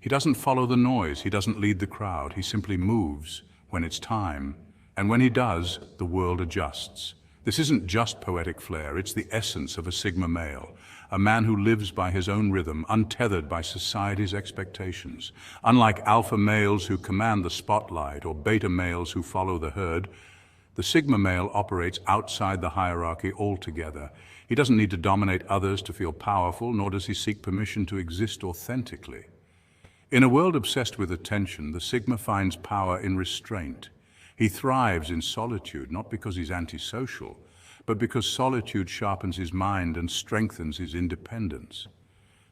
He doesn't follow the noise, he doesn't lead the crowd, he simply moves when it's time. And when he does, the world adjusts. This isn't just poetic flair, it's the essence of a Sigma male, a man who lives by his own rhythm, untethered by society's expectations. Unlike alpha males who command the spotlight or beta males who follow the herd, the Sigma male operates outside the hierarchy altogether. He doesn't need to dominate others to feel powerful, nor does he seek permission to exist authentically. In a world obsessed with attention, the Sigma finds power in restraint. He thrives in solitude, not because he's antisocial, but because solitude sharpens his mind and strengthens his independence.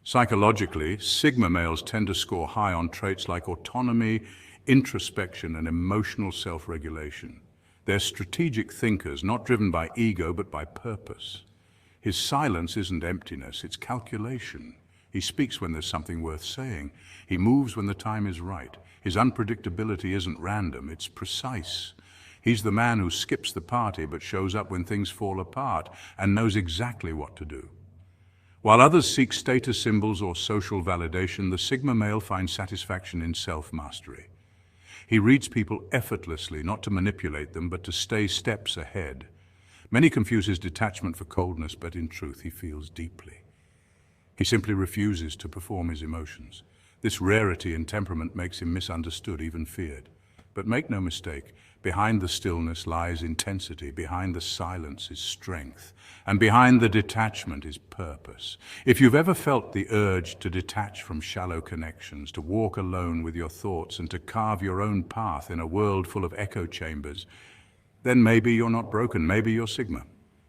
Psychologically, Sigma males tend to score high on traits like autonomy, introspection, and emotional self-regulation. They're strategic thinkers, not driven by ego, but by purpose. His silence isn't emptiness, it's calculation. He speaks when there's something worth saying. He moves when the time is right. His unpredictability isn't random, it's precise. He's the man who skips the party but shows up when things fall apart and knows exactly what to do. While others seek status symbols or social validation, the Sigma male finds satisfaction in self-mastery. He reads people effortlessly, not to manipulate them, but to stay steps ahead. Many confuse his detachment for coldness, but in truth he feels deeply. He simply refuses to perform his emotions. This rarity in temperament makes him misunderstood, even feared. But make no mistake, behind the stillness lies intensity, behind the silence is strength, and behind the detachment is purpose. If you've ever felt the urge to detach from shallow connections, to walk alone with your thoughts and to carve your own path in a world full of echo chambers, then maybe you're not broken, maybe you're Sigma.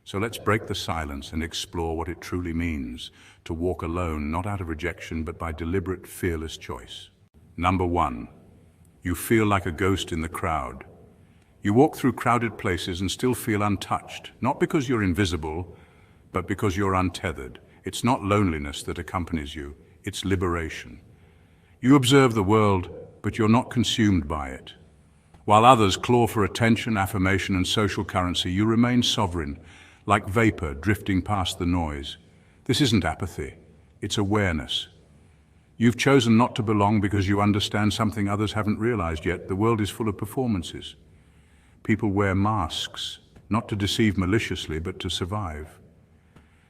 So let's break the silence and explore what it truly means to walk alone, not out of rejection, but by deliberate, fearless choice. Number 1, you feel like a ghost in the crowd. You walk through crowded places and still feel untouched, not because you're invisible, but because you're untethered. It's not loneliness that accompanies you, it's liberation. You observe the world, but you're not consumed by it. While others claw for attention, affirmation, and social currency, you remain sovereign, like vapor drifting past the noise. This isn't apathy, it's awareness. You've chosen not to belong because you understand something others haven't realized yet. The world is full of performances. People wear masks, not to deceive maliciously, but to survive.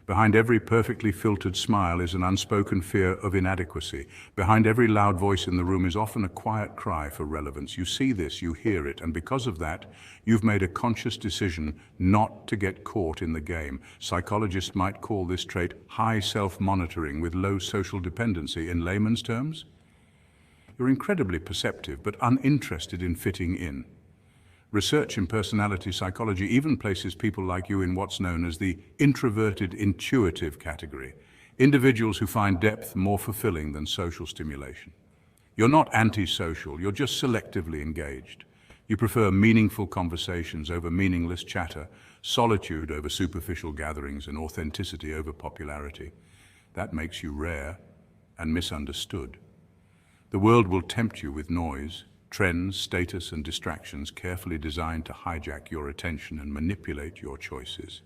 Behind every perfectly filtered smile is an unspoken fear of inadequacy. Behind every loud voice in the room is often a quiet cry for relevance. You see this, you hear it, and because of that, you've made a conscious decision not to get caught in the game. Psychologists might call this trait high self-monitoring with low social dependency. In layman's terms, you're incredibly perceptive but uninterested in fitting in. Research in personality psychology even places people like you in what's known as the introverted intuitive category, individuals who find depth more fulfilling than social stimulation. You're not antisocial, you're just selectively engaged. You prefer meaningful conversations over meaningless chatter, solitude over superficial gatherings, and authenticity over popularity. That makes you rare and misunderstood. The world will tempt you with noise, trends, status, and distractions carefully designed to hijack your attention and manipulate your choices.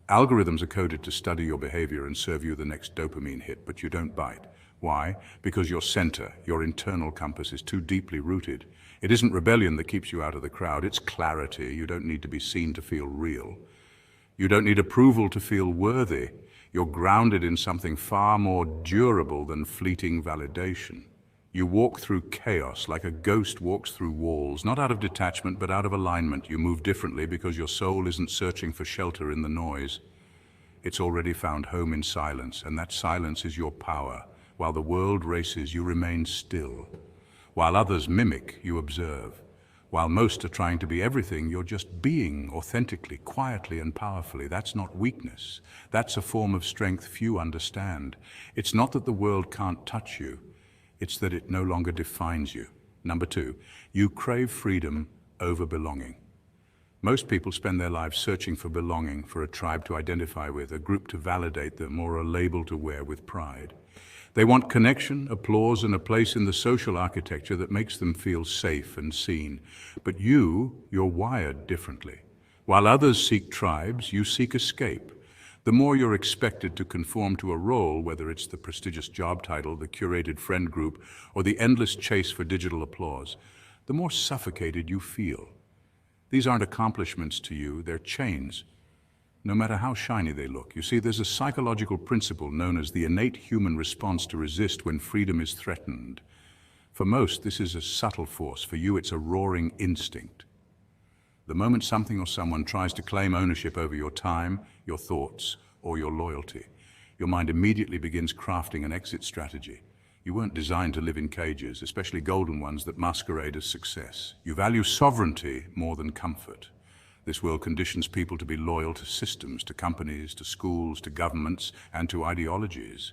Algorithms are coded to study your behavior and serve you the next dopamine hit, but you don't bite. Why? Because your center, your internal compass, is too deeply rooted. It isn't rebellion that keeps you out of the crowd, it's clarity. You don't need to be seen to feel real. You don't need approval to feel worthy. You're grounded in something far more durable than fleeting validation. You walk through chaos like a ghost walks through walls, not out of detachment, but out of alignment. You move differently because your soul isn't searching for shelter in the noise. It's already found home in silence, and that silence is your power. While the world races, you remain still. While others mimic, you observe. While most are trying to be everything, you're just being authentically, quietly, and powerfully. That's not weakness. That's a form of strength few understand. It's not that the world can't touch you. It's that it no longer defines you. Number 2, you crave freedom over belonging. Most people spend their lives searching for belonging, for a tribe to identify with, a group to validate them, or a label to wear with pride. They want connection, applause, and a place in the social architecture that makes them feel safe and seen. But you're wired differently. While others seek tribes, you seek escape. The more you're expected to conform to a role, whether it's the prestigious job title, the curated friend group, or the endless chase for digital applause, the more suffocated you feel. These aren't accomplishments to you, they're chains, no matter how shiny they look. You see, there's a psychological principle known as the innate human response to resist when freedom is threatened. For most, this is a subtle force. For you, it's a roaring instinct. The moment something or someone tries to claim ownership over your time, your thoughts, or your loyalty, your mind immediately begins crafting an exit strategy. You weren't designed to live in cages, especially golden ones that masquerade as success. You value sovereignty more than comfort. This world conditions people to be loyal to systems, to companies, to schools, to governments, and to ideologies.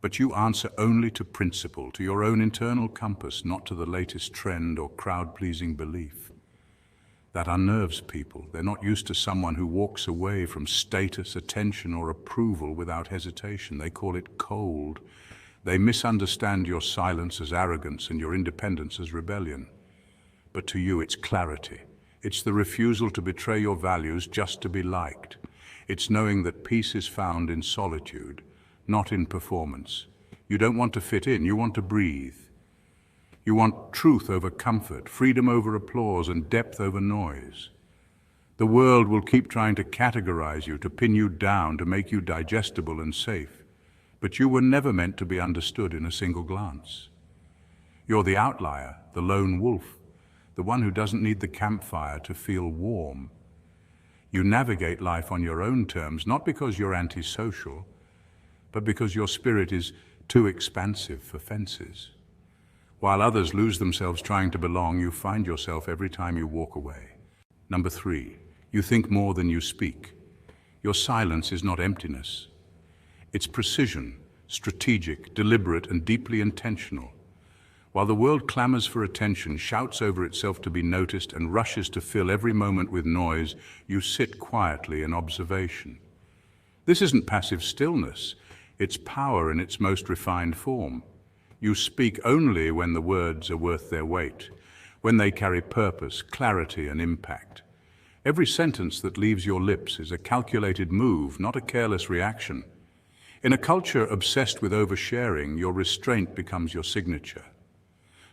But you answer only to principle, to your own internal compass, not to the latest trend or crowd-pleasing belief. That unnerves people. They're not used to someone who walks away from status, attention, or approval without hesitation. They call it cold. They misunderstand your silence as arrogance and your independence as rebellion. But to you, it's clarity. It's the refusal to betray your values just to be liked. It's knowing that peace is found in solitude, not in performance. You don't want to fit in, you want to breathe. You want truth over comfort, freedom over applause, and depth over noise. The world will keep trying to categorize you, to pin you down, to make you digestible and safe. But you were never meant to be understood in a single glance. You're the outlier, the lone wolf, the one who doesn't need the campfire to feel warm. You navigate life on your own terms, not because you're antisocial, but because your spirit is too expansive for fences. While others lose themselves trying to belong, you find yourself every time you walk away. Number 3, you think more than you speak. Your silence is not emptiness. It's precision, strategic, deliberate, and deeply intentional. While the world clamors for attention, shouts over itself to be noticed, and rushes to fill every moment with noise, you sit quietly in observation. This isn't passive stillness. It's power in its most refined form. You speak only when the words are worth their weight, when they carry purpose, clarity, and impact. Every sentence that leaves your lips is a calculated move, not a careless reaction. In a culture obsessed with oversharing, your restraint becomes your signature.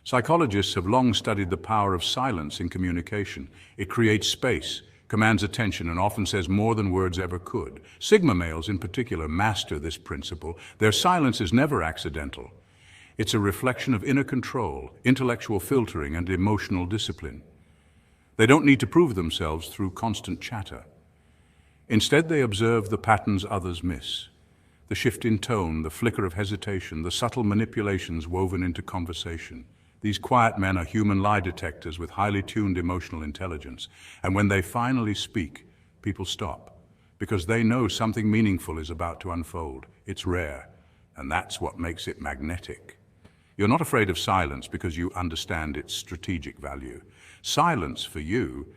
Psychologists have long studied the power of silence in communication. It creates space, commands attention, and often says more than words ever could. Sigma males in particular master this principle. Their silence is never accidental. It's a reflection of inner control, intellectual filtering, and emotional discipline. They don't need to prove themselves through constant chatter. Instead, they observe the patterns others miss. The shift in tone, the flicker of hesitation, the subtle manipulations woven into conversation. These quiet men are human lie detectors with highly tuned emotional intelligence. And when they finally speak, people stop, because they know something meaningful is about to unfold. It's rare, and that's what makes it magnetic. You're not afraid of silence because you understand its strategic value. Silence, for you,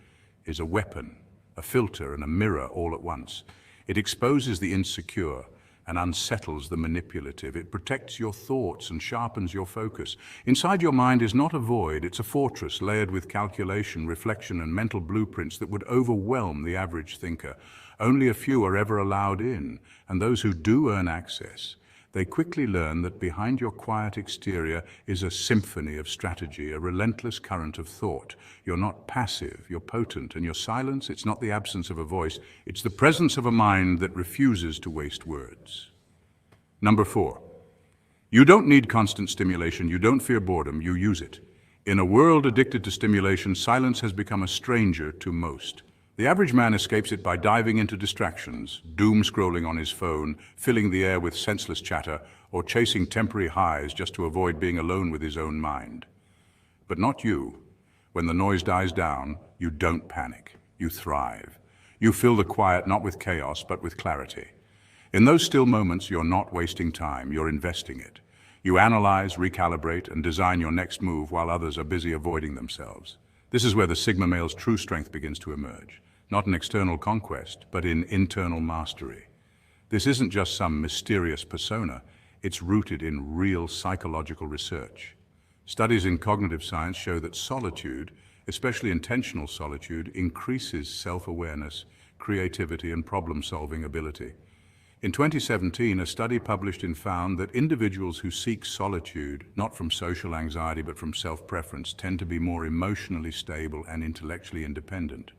is a weapon, a filter, and a mirror all at once. It exposes the insecure and unsettles the manipulative. It protects your thoughts and sharpens your focus. Inside your mind is not a void, it's a fortress layered with calculation, reflection, and mental blueprints that would overwhelm the average thinker. Only a few are ever allowed in, and those who do earn access, they quickly learn that behind your quiet exterior is a symphony of strategy, a relentless current of thought. You're not passive, you're potent, and your silence, it's not the absence of a voice, it's the presence of a mind that refuses to waste words. Number 4, you don't need constant stimulation, you don't fear boredom, you use it. In a world addicted to stimulation, silence has become a stranger to most. The average man escapes it by diving into distractions, doom scrolling on his phone, filling the air with senseless chatter, or chasing temporary highs just to avoid being alone with his own mind. But not you. When the noise dies down, you don't panic. You thrive. You fill the quiet not with chaos, but with clarity. In those still moments, you're not wasting time, you're investing it. You analyze, recalibrate, and design your next move while others are busy avoiding themselves. This is where the Sigma male's true strength begins to emerge. Not in external conquest, but in internal mastery. This isn't just some mysterious persona, it's rooted in real psychological research. Studies in cognitive science show that solitude, especially intentional solitude, increases self-awareness, creativity, and problem-solving ability. In 2017, a study published in found that individuals who seek solitude, not from social anxiety but from self-preference, tend to be more emotionally stable and intellectually independent.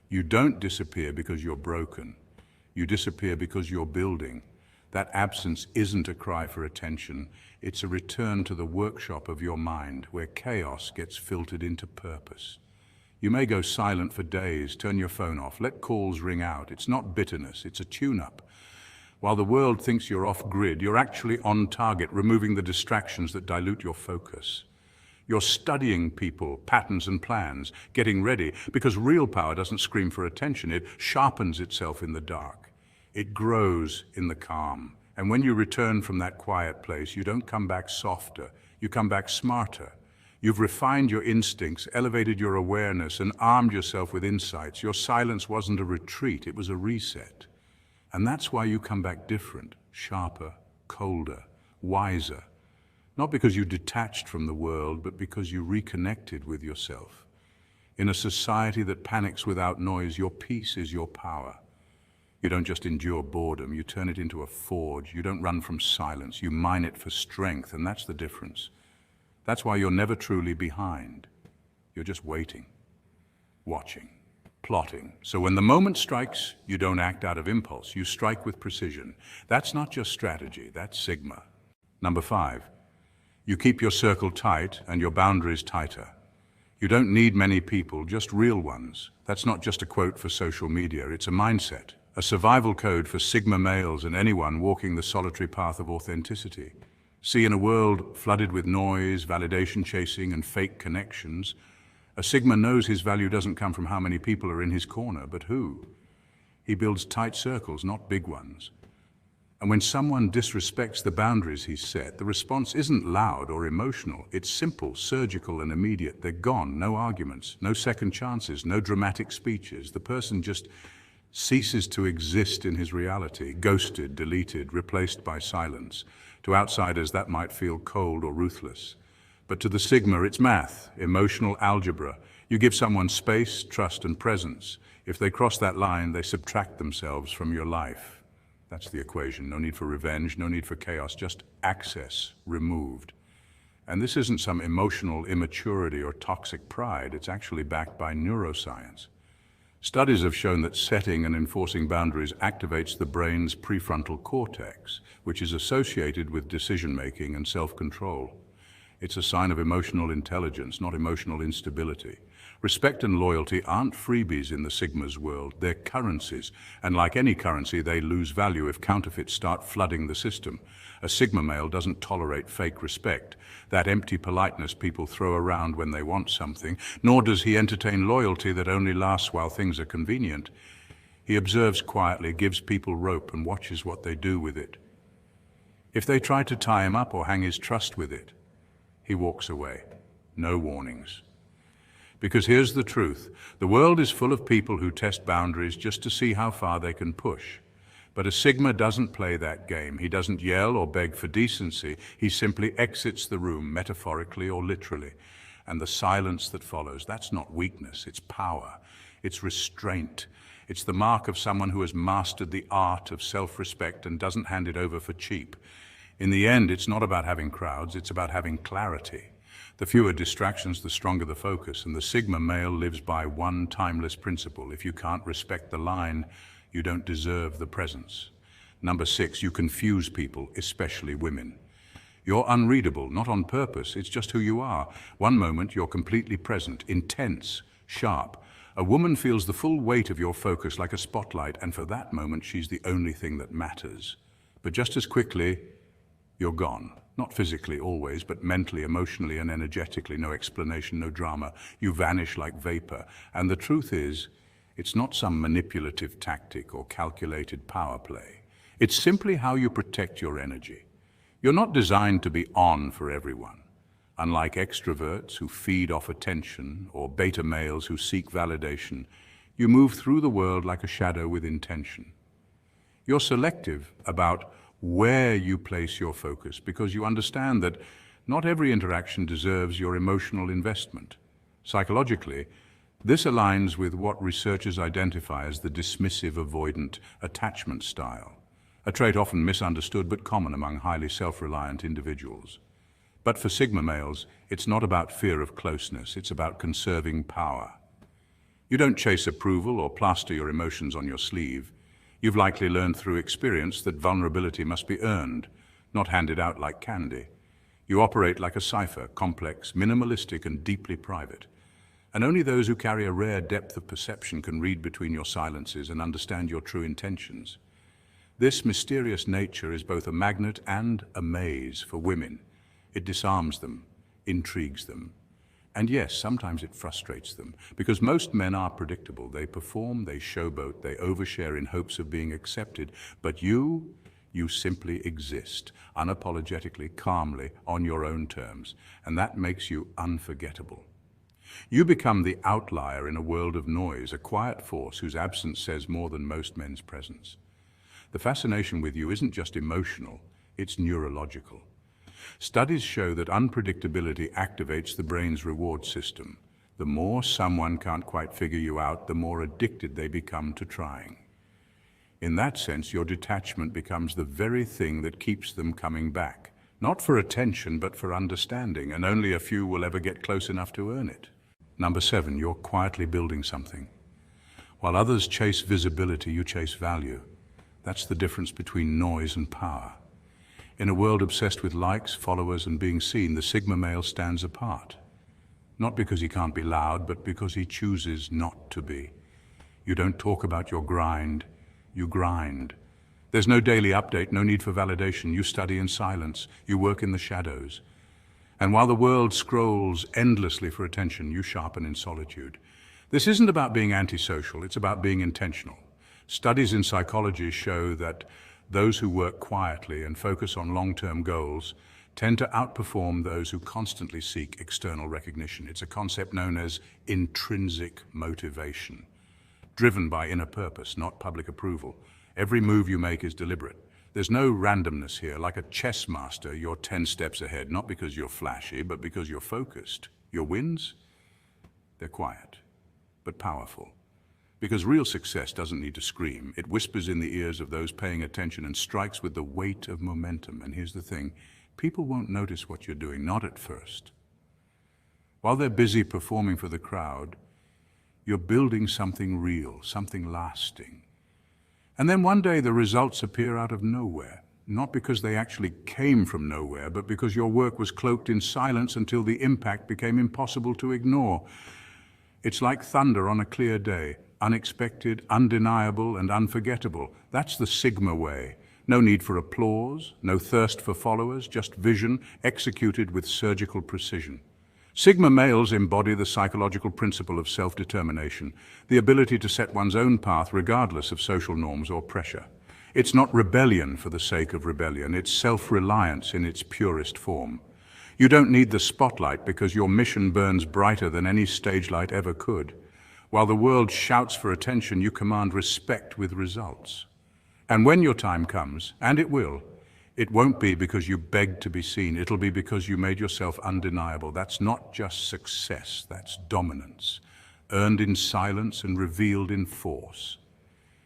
You don't disappear because you're broken. You disappear because you're building. That absence isn't a cry for attention. It's a return to the workshop of your mind, where chaos gets filtered into purpose. You may go silent for days, turn your phone off, let calls ring out. It's not bitterness, it's a tune-up. While the world thinks you're off-grid, you're actually on target, removing the distractions that dilute your focus. You're studying people, patterns and plans, getting ready, because real power doesn't scream for attention. It sharpens itself in the dark. It grows in the calm. And when you return from that quiet place, you don't come back softer, you come back smarter. You've refined your instincts, elevated your awareness, and armed yourself with insights. Your silence wasn't a retreat, it was a reset. And that's why you come back different, sharper, colder, wiser. Not because you detached from the world, but because you reconnected with yourself. In a society that panics without noise, your peace is your power. You don't just endure boredom, you turn it into a forge. You don't run from silence, you mine it for strength, and that's the difference. That's why you're never truly behind. You're just waiting, watching, plotting. So when the moment strikes, you don't act out of impulse, you strike with precision. That's not just strategy, that's Sigma. Number 5, you keep your circle tight and your boundaries tighter. You don't need many people, just real ones. That's not just a quote for social media, it's a mindset, a survival code for Sigma males and anyone walking the solitary path of authenticity. See, in a world flooded with noise, validation chasing, and fake connections, a Sigma knows his value doesn't come from how many people are in his corner, but who. He builds tight circles, not big ones. And when someone disrespects the boundaries he's set, the response isn't loud or emotional. It's simple, surgical, and immediate. They're gone, no arguments, no second chances, no dramatic speeches. The person just ceases to exist in his reality, ghosted, deleted, replaced by silence. To outsiders, that might feel cold or ruthless. But to the Sigma, it's math, emotional algebra. You give someone space, trust, and presence. If they cross that line, they subtract themselves from your life. That's the equation. No need for revenge, no need for chaos, just access removed. And this isn't some emotional immaturity or toxic pride. It's actually backed by neuroscience. Studies have shown that setting and enforcing boundaries activates the brain's prefrontal cortex, which is associated with decision-making and self-control. It's a sign of emotional intelligence, not emotional instability. Respect and loyalty aren't freebies in the Sigma's world, they're currencies. And like any currency, they lose value if counterfeits start flooding the system. A Sigma male doesn't tolerate fake respect, that empty politeness people throw around when they want something, nor does he entertain loyalty that only lasts while things are convenient. He observes quietly, gives people rope, and watches what they do with it. If they try to tie him up or hang his trust with it, he walks away. No warnings. Because here's the truth. The world is full of people who test boundaries just to see how far they can push. But a Sigma doesn't play that game. He doesn't yell or beg for decency. He simply exits the room, metaphorically or literally. And the silence that follows, that's not weakness, it's power. It's restraint. It's the mark of someone who has mastered the art of self-respect and doesn't hand it over for cheap. In the end, it's not about having crowds, it's about having clarity. The fewer distractions, the stronger the focus, and the Sigma male lives by one timeless principle. If you can't respect the line, you don't deserve the presence. Number 6, you confuse people, especially women. You're unreadable, not on purpose, it's just who you are. One moment you're completely present, intense, sharp. A woman feels the full weight of your focus like a spotlight, and for that moment she's the only thing that matters. But just as quickly, you're gone. Not physically always, but mentally, emotionally, and energetically. No explanation, no drama. You vanish like vapor. And the truth is, it's not some manipulative tactic or calculated power play. It's simply how you protect your energy. You're not designed to be on for everyone. Unlike extroverts who feed off attention or beta males who seek validation, you move through the world like a shadow with intention. You're selective about where you place your focus because you understand that not every interaction deserves your emotional investment. Psychologically, this aligns with what researchers identify as the dismissive avoidant attachment style. a trait often misunderstood but common among highly self-reliant individuals. But for Sigma males, it's not about fear of closeness, it's about conserving power. You don't chase approval or plaster your emotions on your sleeve. You've likely learned through experience that vulnerability must be earned, not handed out like candy. You operate like a cipher, complex, minimalistic, and deeply private. And only those who carry a rare depth of perception can read between your silences and understand your true intentions. This mysterious nature is both a magnet and a maze for women. It disarms them, intrigues them. And yes, sometimes it frustrates them, because most men are predictable. They perform, they showboat, they overshare in hopes of being accepted. But you simply exist, unapologetically, calmly, on your own terms. And that makes you unforgettable. You become the outlier in a world of noise, a quiet force whose absence says more than most men's presence. The fascination with you isn't just emotional, it's neurological. Studies show that unpredictability activates the brain's reward system. The more someone can't quite figure you out, the more addicted they become to trying. In that sense, your detachment becomes the very thing that keeps them coming back. Not for attention, but for understanding, and only a few will ever get close enough to earn it. Number 7, you're quietly building something. While others chase visibility, you chase value. That's the difference between noise and power. In a world obsessed with likes, followers, and being seen, the Sigma male stands apart. Not because he can't be loud, but because he chooses not to be. You don't talk about your grind, you grind. There's no daily update, no need for validation. You study in silence, you work in the shadows. And while the world scrolls endlessly for attention, you sharpen in solitude. This isn't about being antisocial, it's about being intentional. Studies in psychology show that those who work quietly and focus on long-term goals tend to outperform those who constantly seek external recognition. It's a concept known as intrinsic motivation, driven by inner purpose, not public approval. Every move you make is deliberate. There's no randomness here. Like a chess master, you're 10 steps ahead, not because you're flashy, but because you're focused. Your wins? They're quiet, but powerful. Because real success doesn't need to scream. It whispers in the ears of those paying attention and strikes with the weight of momentum. And here's the thing, people won't notice what you're doing, not at first. While they're busy performing for the crowd, you're building something real, something lasting. And then one day the results appear out of nowhere, not because they actually came from nowhere, but because your work was cloaked in silence until the impact became impossible to ignore. It's like thunder on a clear day, unexpected, undeniable, and unforgettable. That's the Sigma way. No need for applause, no thirst for followers, just vision executed with surgical precision. Sigma males embody the psychological principle of self-determination, the ability to set one's own path regardless of social norms or pressure. It's not rebellion for the sake of rebellion, it's self-reliance in its purest form. You don't need the spotlight because your mission burns brighter than any stage light ever could. While the world shouts for attention, you command respect with results. And when your time comes, and it will, it won't be because you begged to be seen, it'll be because you made yourself undeniable. That's not just success, that's dominance, earned in silence and revealed in force.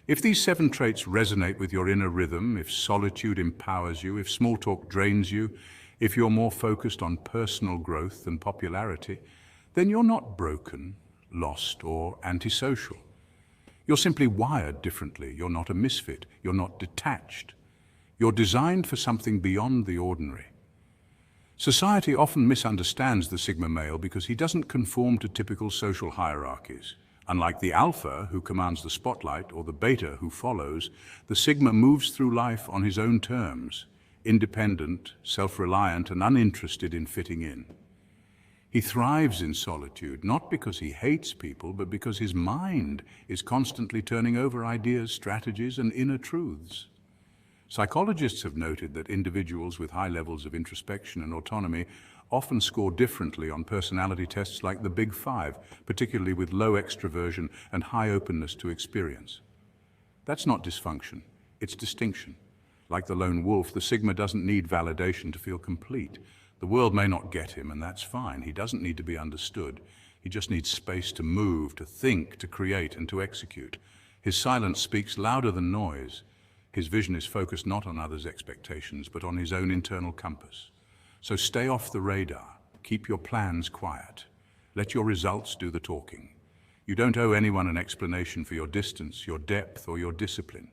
If these 7 traits resonate with your inner rhythm, if solitude empowers you, if small talk drains you, if you're more focused on personal growth than popularity, then you're not broken, lost, or antisocial. You're simply wired differently. You're not a misfit. You're not detached. You're designed for something beyond the ordinary. Society often misunderstands the Sigma male because he doesn't conform to typical social hierarchies. Unlike the alpha, who commands the spotlight, or the beta, who follows, the Sigma moves through life on his own terms, independent, self-reliant, and uninterested in fitting in. He thrives in solitude, not because he hates people, but because his mind is constantly turning over ideas, strategies, and inner truths. Psychologists have noted that individuals with high levels of introspection and autonomy often score differently on personality tests like the Big Five, particularly with low extroversion and high openness to experience. That's not dysfunction, it's distinction. Like the lone wolf, the Sigma doesn't need validation to feel complete. The world may not get him, and that's fine. He doesn't need to be understood. He just needs space to move, to think, to create, and to execute. His silence speaks louder than noise. His vision is focused not on others' expectations, but on his own internal compass. So stay off the radar. Keep your plans quiet. Let your results do the talking. You don't owe anyone an explanation for your distance, your depth, or your discipline.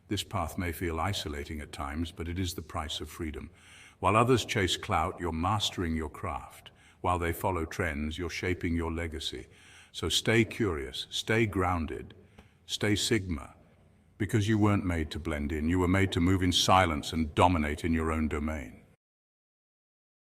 This path may feel isolating at times, but it is the price of freedom. While others chase clout, you're mastering your craft. While they follow trends, you're shaping your legacy. So stay curious, stay grounded, stay Sigma, because you weren't made to blend in. You were made to move in silence and dominate in your own domain.